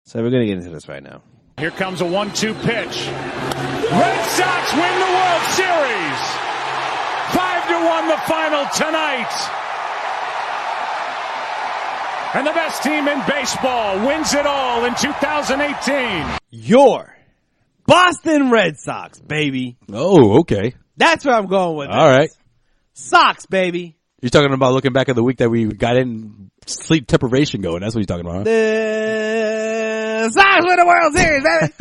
So we're going to get into this right now. Here comes a 1-2 pitch. Red Sox win the World Series. 5-1 the final tonight. And the best team in baseball wins it all in 2018. Your Boston Red Sox, baby. Oh, okay. That's where I'm going with it. All right. Sox, baby. You're talking about looking back at the week that we got in sleep deprivation going. That's what you're talking about, huh? The Sox win the World Series, baby.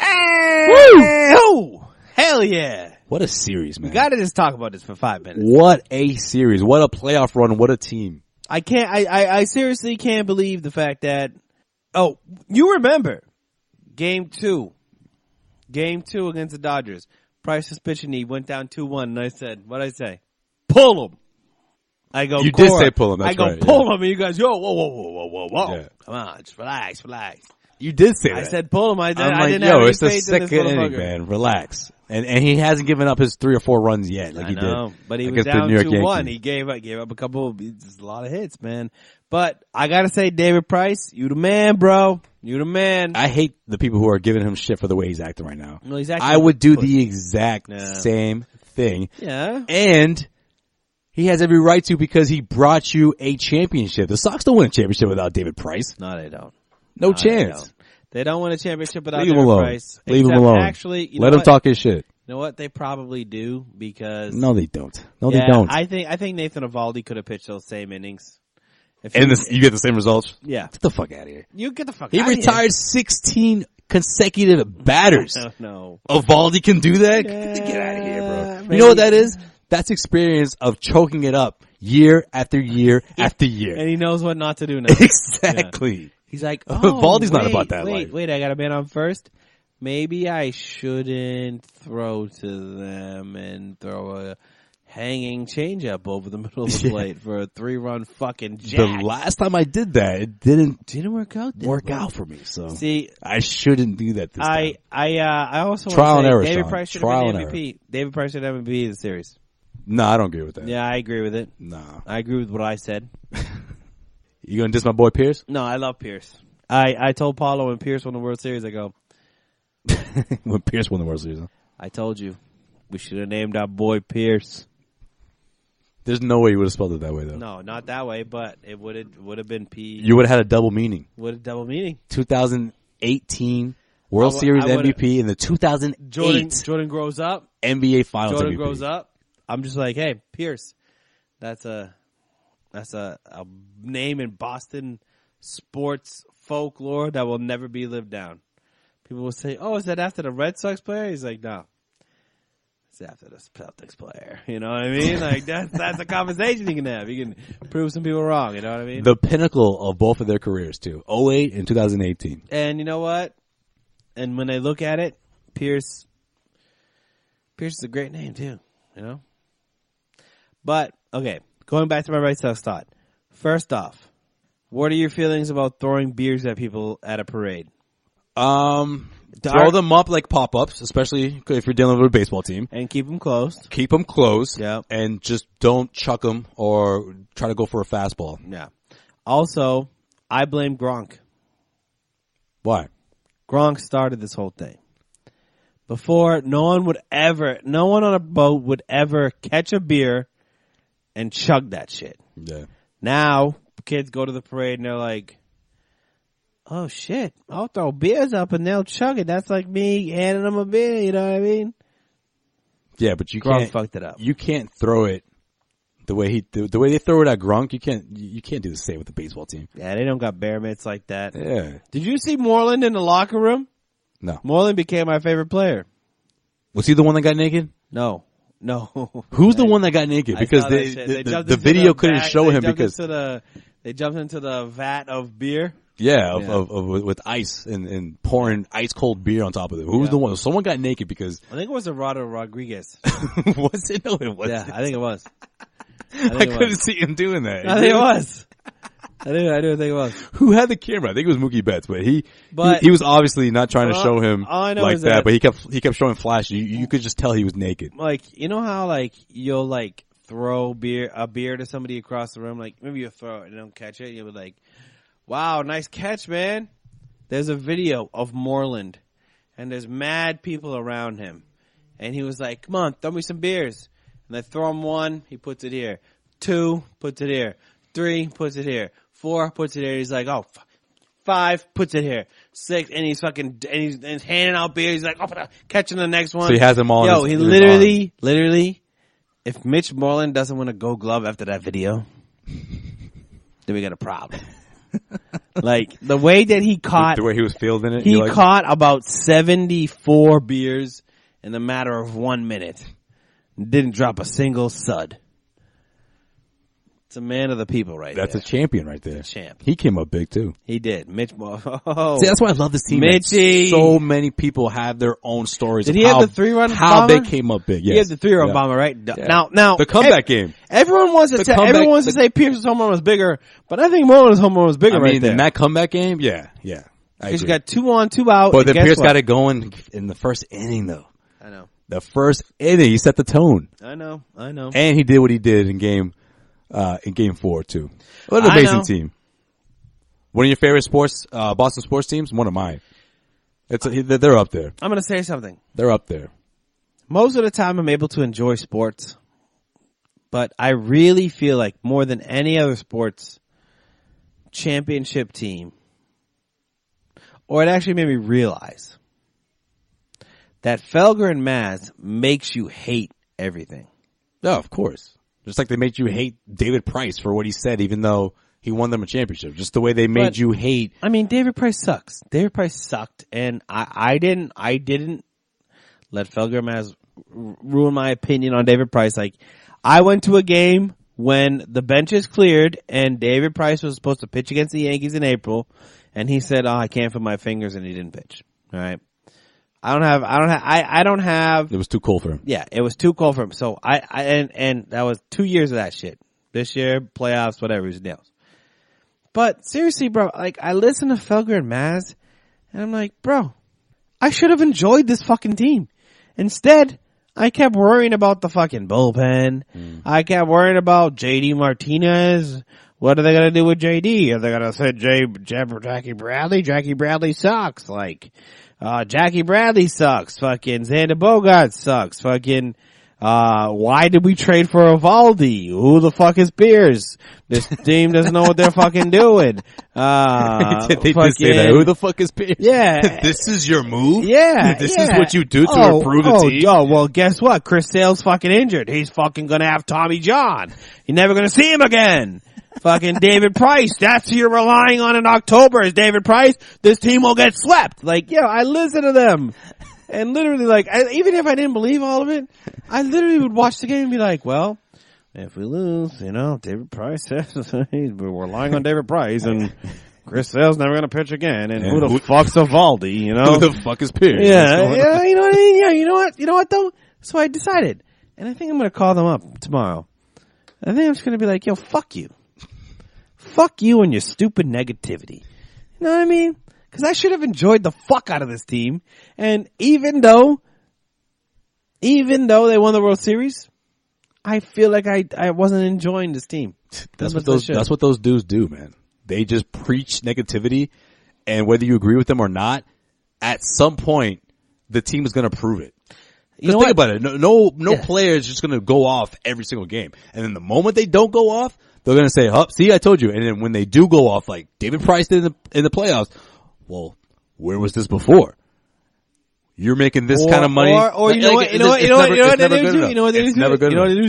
Hey, woo! Hell yeah. What a series, man. We got to just talk about this for 5 minutes. What a series. What a playoff run. What a team. I seriously can't believe the fact that, you remember game two against the Dodgers. Price was pitching, he went down 2-1, and I said, what'd I say? Pull him. I go, you did say pull him. That's right. Pull him, and you guys, whoa. Yeah. Come on, just relax. You did say that. I said pull him. I I'm like, didn't have any it's the faith in this second inning, motherfucker. man. Relax. And he hasn't given up his 3 or 4 runs yet, like I he know, did. but he was against the down New York 2-1. Yankees. He gave up a couple. Just a lot of hits, man. But I gotta say, David Price, you the man, bro. You the man. I hate the people who are giving him shit for the way he's acting right now. Well, he's acting I would do the exact same thing. Yeah. And he has every right to because he brought you a championship. The Sox don't win a championship without David Price. No, they don't. No chance. They don't win a championship without Leave him David alone. Price. Leave him Except alone. Actually, let him talk his shit. You know what? They probably do because No, they don't. No, they don't. I think Nathan Eovaldi could have pitched those same innings. And you get the same results? Yeah. Get the fuck out of here. You get the fuck He out of here. retired 16 consecutive batters. No. Eovaldi can do that? Yeah, Get out of here, bro. maybe. You know what that is? That's experience of choking it up year after year after year. And he knows what not to do now. Exactly. Yeah. He's like, Valdi's not about that life. Wait, I got a man on first. Maybe I shouldn't throw to them and throw a hanging changeup over the middle of the plate for a 3-run fucking jack. The last time I did that, it didn't work out. out for me. So see, I shouldn't do that this time. I also Trial want and to say error, David Sean. Price should Trial have and been MVP. David Price should have been MVP of the series. No, I don't agree with that. Yeah, I agree with it. No. I agree with what I said. You gonna diss my boy Pierce? No, I love Pierce. I told Paulo when Pierce won the World Series, I go, when Pierce won the World Series, huh? I told you, we should have named our boy Pierce. There's no way you would have spelled it that way, though. No, not that way, but it would have been P. You would have had a double meaning. Would have double meaning. 2018 World Series MVP and the 2008 Jordan grows up. NBA Finals Jordan MVP. grows up. I'm just like, hey, Pierce. That's a name in Boston sports folklore that will never be lived down. People will say, oh, is that after the Red Sox player? He's like, no. It's after the Celtics player. You know what I mean? Like, that's a conversation you can have. You can prove some people wrong. You know what I mean? The pinnacle of both of their careers, too. 08 and 2018. And you know what? And when I look at it, Pierce is a great name, too. You know? But, okay, going back to my Red Sox thought. First off, what are your feelings about throwing beers at people at a parade? Throw them up like pop-ups, especially if you're dealing with a baseball team. And keep them closed. Keep them closed. Yeah. And just don't chuck them or try to go for a fastball. Yeah. Also, I blame Gronk. Why? Gronk started this whole thing. Before, no one on a boat would ever catch a beer and chug that shit. Yeah. Now, kids go to the parade and they're like, oh shit, I'll throw beers up and they'll chug it. That's like me handing them a beer, you know what I mean? Yeah, but you Gronk can't fucked it up. You can't throw it the way they throw it at Gronk. You can't do the same with the baseball team. Yeah, they don't got bear mitts like that. Yeah. Did you see Moreland in the locker room? No. Moreland became my favorite player. Was he the one that got naked? No. Who's the one that got naked? Because the video couldn't show him because they jumped into the vat of beer. Yeah, with ice and pouring ice cold beer on top of it. Who was the one? Someone got naked because I think it was Gerardo Rodriguez. Was it? No, it wasn't. Yeah, I think it was. I couldn't see him doing that. I think it was. I do think it was. Who had the camera? I think it was Mookie Betts, but he was obviously not trying to show him like that. But he kept showing flash. You could just tell he was naked. Like, you know how like you'll like throw a beer to somebody across the room, like maybe you'll throw it and they don't catch it. You'll be like, Wow, nice catch, man. There's a video of Moreland, and there's mad people around him. And he was like, come on, throw me some beers. And they throw him 1, he puts it here. 2, puts it here. 3, puts it here. 4, puts it here. He's like, oh, 5, puts it here. 6, and he's fucking, and he's handing out beers. He's like, oh, catching the next one. So he has them all. Yo, he literally, if Mitch Moreland doesn't win a Gold Glove after that video, then we got a problem. Like, the way that he caught, the way he was fielding it, he caught about 74 beers in the matter of 1 minute. Didn't drop a single sud. It's a man of the people right there. That's a champion right there. Champ. He came up big too. He did. Mitch. See, that's why I love this team. Mitchie. So many people have their own stories. Did he have the 3-run bomber? How they came up big. Yes. He had the 3-run bomber, right? Yeah. Now the comeback game. Everyone wants to say Pierce's home run was bigger, but I think Moreland's home run was bigger right there. In that comeback game, yeah. He's got 2 on, 2 out. But then Pierce got it going in the first inning, though. I know. The first inning, he set the tone. I know. And he did what he did in game 4 too. What an amazing team. One of your favorite Boston sports teams? One of mine. They're up there. I'm going to say something. They're up there. Most of the time I'm able to enjoy sports, but I really feel like more than any other sports championship team, or it actually made me realize that Felger and Maz makes you hate everything. No, of course. Just like they made you hate David Price for what he said, even though he won them a championship. Just the way they made you hate. I mean, David Price sucks. David Price sucked, and I didn't let Felger and Maz ruin my opinion on David Price. Like, I went to a game when the benches cleared and David Price was supposed to pitch against the Yankees in April, and he said, "Oh, I can't feel my fingers," and he didn't pitch. All right. I don't have. It was too cold for him. Yeah, it was too cold for him. So and that was 2 years of that shit. This year, playoffs, whatever, his nails. But seriously, bro, like, I listen to Felger and Maz, and I'm like, bro, I should have enjoyed this fucking team. Instead, I kept worrying about the fucking bullpen. I kept worrying about JD Martinez. What are they gonna do with JD? Are they gonna say Jackie Bradley? Jackie Bradley sucks. Like, Jackie Bradley sucks. Fucking Xander Bogaerts sucks. Fucking, why did we trade for Evaldi? Who the fuck is Pierce? This team doesn't know what they're fucking doing. They did say that. Who the fuck is Pierce? Yeah. This is your move? Yeah. This is what you do to improve the team? Oh, well, guess what? Chris Sale's fucking injured. He's fucking gonna have Tommy John. You're never gonna see him again. Fucking David Price. That's who you're relying on in October is David Price. This team will get swept. Like, yeah, I listen to them. And literally, like, even if I didn't believe all of it, I literally would watch the game and be like, well, if we lose, David Price says we're relying on David Price, and Chris Sale's never going to pitch again, and who the fuck's Evaldi, Who the fuck is Pierce? Yeah, you know what I mean? Yeah, you know what though? So I decided, and I think I'm going to call them up tomorrow. I think I'm just going to be like, yo, fuck you. Fuck you and your stupid negativity. You know what I mean? Because I should have enjoyed the fuck out of this team. And even though they won the World Series, I feel like I wasn't enjoying this team. That's what those dudes do, man. They just preach negativity, and whether you agree with them or not, at some point the team is going to prove it. Because think about it. No player is just going to go off every single game. And then the moment they don't go off, they're going to say, "Oh, see, I told you." And then when they do go off, like David Price did in the playoffs, well, where was this before? You're making this kind of money. Or you know what they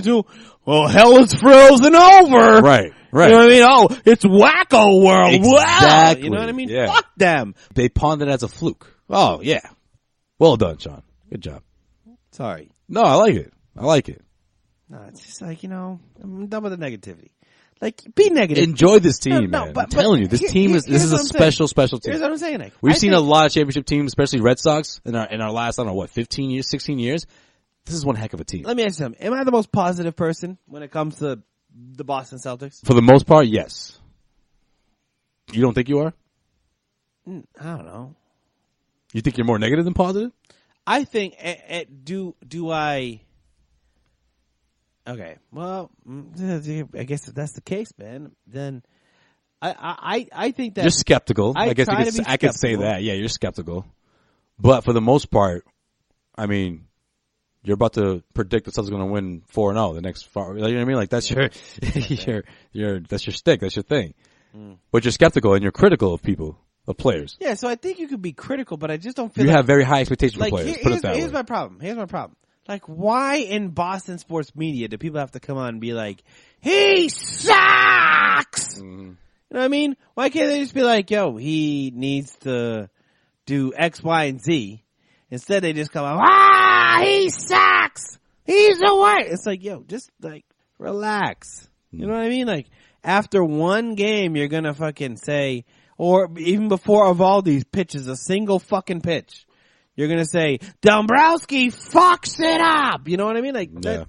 do? Well, hell is frozen over. Right. You know what I mean? Oh, it's wacko world. Exactly. Wow. You know what I mean? Yeah. Fuck them. They pawned it as a fluke. Oh, yeah. Well done, Sean. Good job. Sorry. No, I like it. No, it's just like, I'm done with the negativity. Like, be negative. Enjoy this team, man. I'm telling you, this team is a special team. Here's what I'm saying, Nick. We've seen a lot of championship teams, especially Red Sox, in our last, 15 years, 16 years. This is one heck of a team. Let me ask you something. Am I the most positive person when it comes to the Boston Celtics? For the most part, yes. You don't think you are? I don't know. You think you're more negative than positive? I think, do I... Okay, well, I guess if that's the case, man, then I think that you're skeptical. I guess try to be I could say skeptical. that. Yeah, you're skeptical. But for the most part, I mean, you're about to predict that someone's going to win 4-0 the next 4. You know what I mean? Like that's your that's your stick. That's your thing. But you're skeptical and you're critical of people, of players. Yeah, so I think you could be critical, but I just don't feel You like, have very high expectations like for players. Put it that here's way. my problem. Here's my problem. Like, why in Boston sports media do people have to come on and be like, he sucks? You know what I mean? Why can't they just be like, yo, he needs to do X, Y, and Z? Instead, they just come on, he sucks. He's the worst. It's like, yo, just like relax. You know what I mean? Like, after one game, you're gonna fucking say, or even before Evaldi's pitches a single fucking pitch, you're gonna say, Dombrowski fucks it up. You know what I mean? Like, Yeah.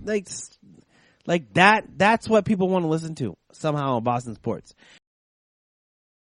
like that, that's what people want to listen to somehow in Boston sports.